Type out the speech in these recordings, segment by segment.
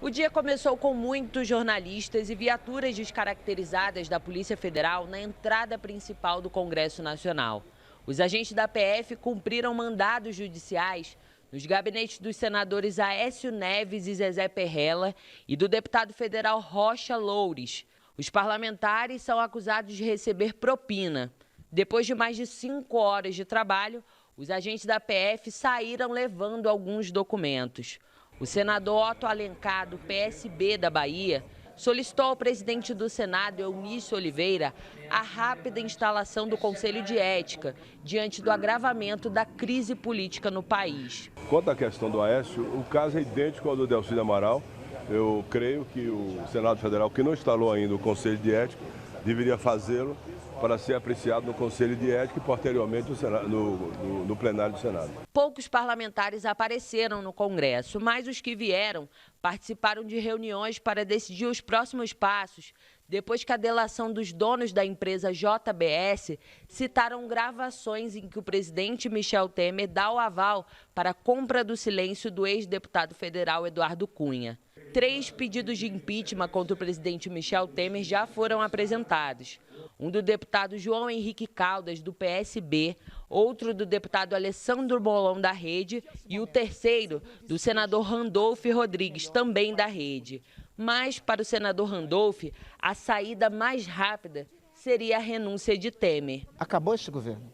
O dia começou com muitos jornalistas e viaturas descaracterizadas da Polícia Federal na entrada principal do Congresso Nacional. Os agentes da PF cumpriram mandados judiciais nos gabinetes dos senadores Aécio Neves e Zezé Perrella e do deputado federal Rocha Loures. Os parlamentares são acusados de receber propina. Depois de mais de 5 horas de trabalho, os agentes da PF saíram levando alguns documentos. O senador Otto Alencar, do PSB da Bahia, solicitou ao presidente do Senado, Eunício Oliveira, a rápida instalação do Conselho de Ética, diante do agravamento da crise política no país. Quanto à questão do Aécio, o caso é idêntico ao do Delcídio Amaral. Eu creio que o Senado Federal, que não instalou ainda o Conselho de Ética, deveria fazê-lo para ser apreciado no Conselho de Ética e, posteriormente, no plenário do Senado. Poucos parlamentares apareceram no Congresso, mas os que vieram participaram de reuniões para decidir os próximos passos, depois que a delação dos donos da empresa JBS citaram gravações em que o presidente Michel Temer dá o aval para a compra do silêncio do ex-deputado federal Eduardo Cunha. 3 pedidos de impeachment contra o presidente Michel Temer já foram apresentados. Um do deputado João Henrique Caldas, do PSB, outro do deputado Alessandro Molon, da Rede, e o terceiro do senador Randolph Rodrigues, também da Rede. Mas, para o senador Randolph, a saída mais rápida seria a renúncia de Temer. Acabou este governo.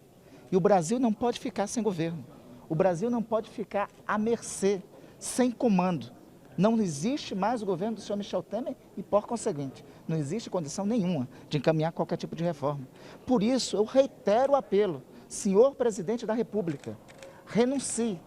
E o Brasil não pode ficar sem governo. O Brasil não pode ficar à mercê, sem comando. Não existe mais o governo do senhor Michel Temer e, por conseguinte, não existe condição nenhuma de encaminhar qualquer tipo de reforma. Por isso, eu reitero o apelo, senhor presidente da República, renuncie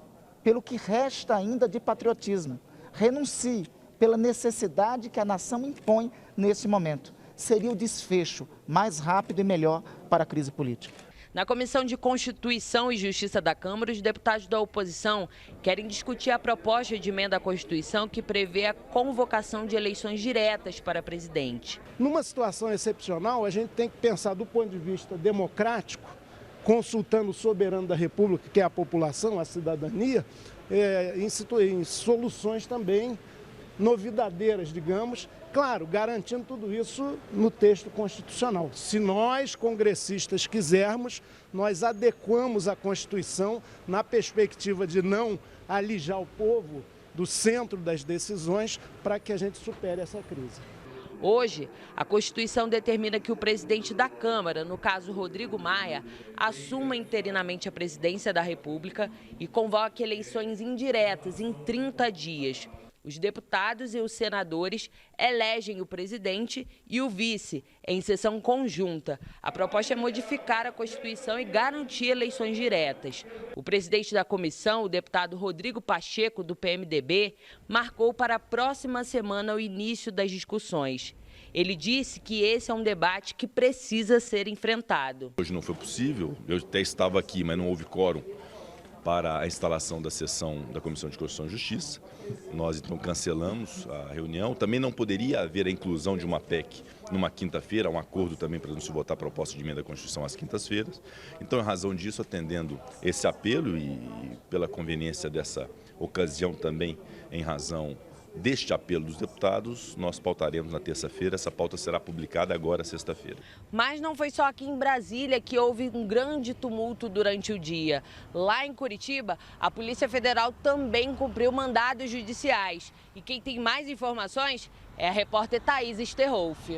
pelo que resta ainda de patriotismo, renuncie pela necessidade que a nação impõe nesse momento. Seria o desfecho mais rápido e melhor para a crise política. Na Comissão de Constituição e Justiça da Câmara, os deputados da oposição querem discutir a proposta de emenda à Constituição que prevê a convocação de eleições diretas para presidente. Numa situação excepcional, a gente tem que pensar do ponto de vista democrático, consultando o soberano da República, que é a população, a cidadania, em soluções também novidadeiras, digamos, claro, garantindo tudo isso no texto constitucional. Se nós, congressistas, quisermos, nós adequamos a Constituição na perspectiva de não alijar o povo do centro das decisões para que a gente supere essa crise. Hoje, a Constituição determina que o presidente da Câmara, no caso Rodrigo Maia, assuma interinamente a presidência da República e convoque eleições indiretas em 30 dias. Os deputados e os senadores elegem o presidente e o vice em sessão conjunta. A proposta é modificar a Constituição e garantir eleições diretas. O presidente da comissão, o deputado Rodrigo Pacheco, do PMDB, marcou para a próxima semana o início das discussões. Ele disse que esse é um debate que precisa ser enfrentado. Hoje não foi possível, eu até estava aqui, mas não houve quórum para a instalação da sessão da Comissão de Constituição e Justiça. Nós, então, cancelamos a reunião. Também não poderia haver a inclusão de uma PEC numa quinta-feira, um acordo também para não se votar a proposta de emenda à Constituição às quintas-feiras. Então, em razão disso, atendendo esse apelo e pela conveniência dessa ocasião também, em razão deste apelo dos deputados, nós pautaremos na terça-feira. Essa pauta será publicada agora, sexta-feira. Mas não foi só aqui em Brasília que houve um grande tumulto durante o dia. Lá em Curitiba, a Polícia Federal também cumpriu mandados judiciais. E quem tem mais informações é a repórter Thaís Sterholf.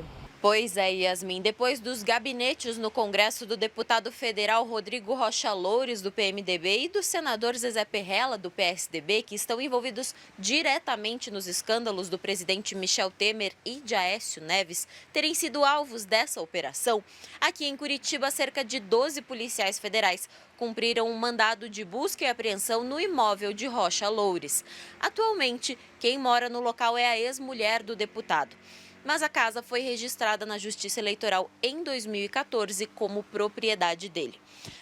Pois é, Yasmin, depois dos gabinetes no Congresso do deputado federal Rodrigo Rocha Loures, do PMDB, e do senador Zezé Perrella, do PSDB, que estão envolvidos diretamente nos escândalos do presidente Michel Temer e de Aécio Neves terem sido alvos dessa operação, aqui em Curitiba, cerca de 12 policiais federais cumpriram um mandado de busca e apreensão no imóvel de Rocha Loures. Atualmente, quem mora no local é a ex-mulher do deputado. Mas a casa foi registrada na Justiça Eleitoral em 2014 como propriedade dele.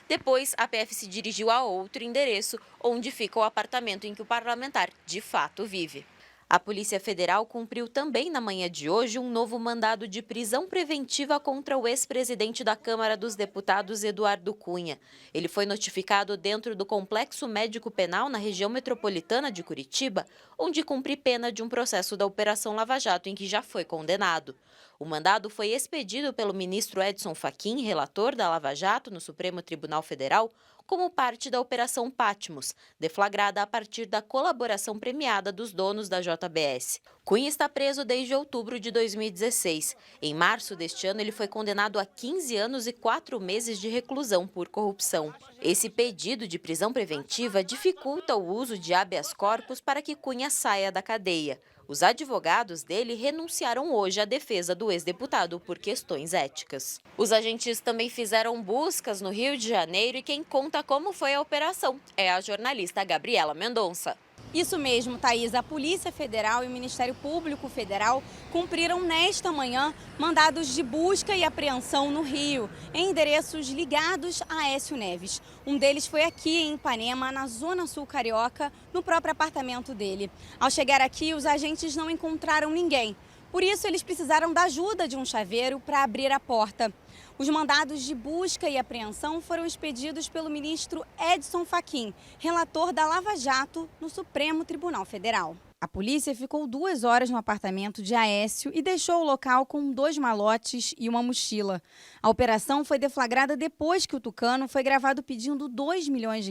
Depois, a PF se dirigiu a outro endereço, onde fica o apartamento em que o parlamentar de fato vive. A Polícia Federal cumpriu também na manhã de hoje um novo mandado de prisão preventiva contra o ex-presidente da Câmara dos Deputados, Eduardo Cunha. Ele foi notificado dentro do Complexo Médico Penal na região metropolitana de Curitiba, onde cumpre pena de um processo da Operação Lava Jato em que já foi condenado. O mandado foi expedido pelo ministro Edson Fachin, relator da Lava Jato no Supremo Tribunal Federal, como parte da Operação Patmos, deflagrada a partir da colaboração premiada dos donos da JBS. Cunha está preso desde outubro de 2016. Em março deste ano, ele foi condenado a 15 anos e 4 meses de reclusão por corrupção. Esse pedido de prisão preventiva dificulta o uso de habeas corpus para que Cunha saia da cadeia. Os advogados dele renunciaram hoje à defesa do ex-deputado por questões éticas. Os agentes também fizeram buscas no Rio de Janeiro e quem conta como foi a operação é a jornalista Gabriela Mendonça. Isso mesmo, Thaís. A Polícia Federal e o Ministério Público Federal cumpriram nesta manhã mandados de busca e apreensão no Rio, em endereços ligados a Aécio Neves. Um deles foi aqui em Ipanema, na Zona Sul Carioca, no próprio apartamento dele. Ao chegar aqui, os agentes não encontraram ninguém. Por isso, eles precisaram da ajuda de um chaveiro para abrir a porta. Os mandados de busca e apreensão foram expedidos pelo ministro Edson Fachin, relator da Lava Jato no Supremo Tribunal Federal. A polícia ficou 2 horas no apartamento de Aécio e deixou o local com 2 malotes e uma mochila. A operação foi deflagrada depois que o tucano foi gravado pedindo R$2 milhões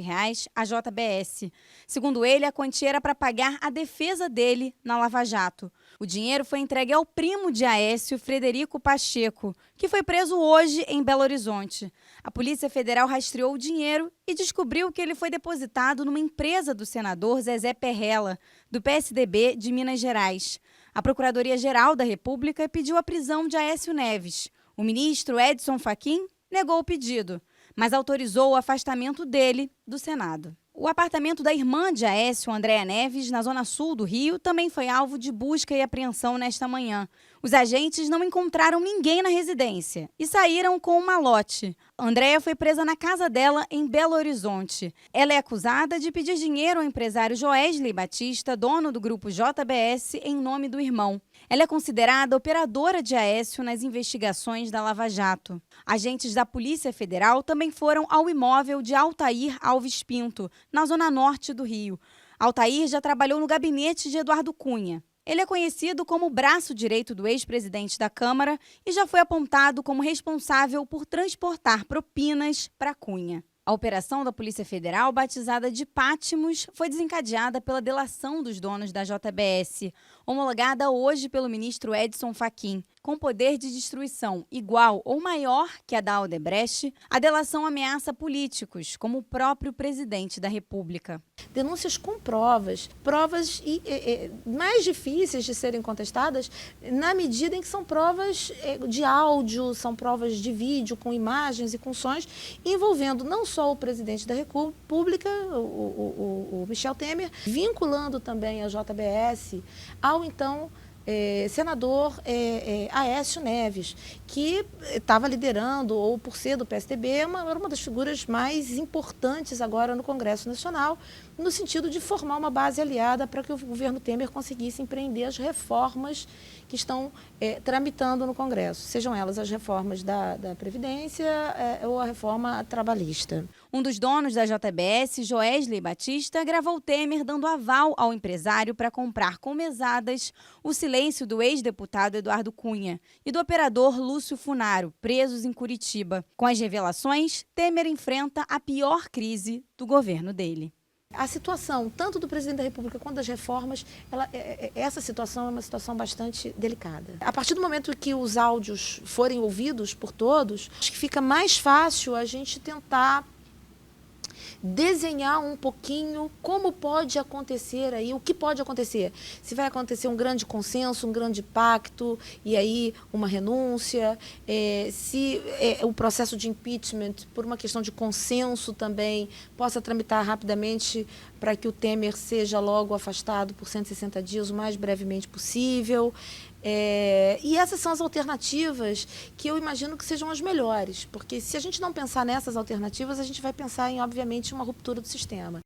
à JBS. Segundo ele, a quantia era para pagar a defesa dele na Lava Jato. O dinheiro foi entregue ao primo de Aécio, Frederico Pacheco, que foi preso hoje em Belo Horizonte. A Polícia Federal rastreou o dinheiro e descobriu que ele foi depositado numa empresa do senador Zezé Perrella, do PSDB de Minas Gerais. A Procuradoria-Geral da República pediu a prisão de Aécio Neves. O ministro Edson Fachin negou o pedido, mas autorizou o afastamento dele do Senado. O apartamento da irmã de Aécio, Andréa Neves, na zona sul do Rio, também foi alvo de busca e apreensão nesta manhã. Os agentes não encontraram ninguém na residência e saíram com um malote. Andréa foi presa na casa dela em Belo Horizonte. Ela é acusada de pedir dinheiro ao empresário Joesley Batista, dono do grupo JBS, em nome do irmão. Ela é considerada operadora de Aécio nas investigações da Lava Jato. Agentes da Polícia Federal também foram ao imóvel de Altair Alves Pinto, na zona norte do Rio. Altair já trabalhou no gabinete de Eduardo Cunha. Ele é conhecido como o braço direito do ex-presidente da Câmara e já foi apontado como responsável por transportar propinas para Cunha. A operação da Polícia Federal, batizada de Patmos, foi desencadeada pela delação dos donos da JBS, homologada hoje pelo ministro Edson Fachin. Com poder de destruição igual ou maior que a da Odebrecht, a delação ameaça políticos, como o próprio presidente da República. Denúncias com provas mais difíceis de serem contestadas na medida em que são provas de áudio, são provas de vídeo, com imagens e com sons, envolvendo não só o presidente da República, o Michel Temer, vinculando também a JBS ao então senador Aécio Neves, que estava liderando, ou por ser do PSDB, era uma das figuras mais importantes agora no Congresso Nacional, no sentido de formar uma base aliada para que o governo Temer conseguisse empreender as reformas que estão tramitando no Congresso, sejam elas as reformas da Previdência ou a reforma trabalhista. Um dos donos da JBS, Joesley Batista, gravou Temer dando aval ao empresário para comprar com mesadas o silêncio do ex-deputado Eduardo Cunha e do operador Lúcio Funaro, presos em Curitiba. Com as revelações, Temer enfrenta a pior crise do governo dele. A situação, tanto do presidente da República quanto das reformas, essa situação é uma situação bastante delicada. A partir do momento que os áudios forem ouvidos por todos, acho que fica mais fácil a gente tentar desenhar um pouquinho como pode acontecer aí, o que pode acontecer. Se vai acontecer um grande consenso, um grande pacto, e aí uma renúncia, se o processo de impeachment, por uma questão de consenso também, possa tramitar rapidamente para que o Temer seja logo afastado por 160 dias, o mais brevemente possível. E essas são as alternativas que eu imagino que sejam as melhores, porque se a gente não pensar nessas alternativas, a gente vai pensar em, obviamente, uma ruptura do sistema.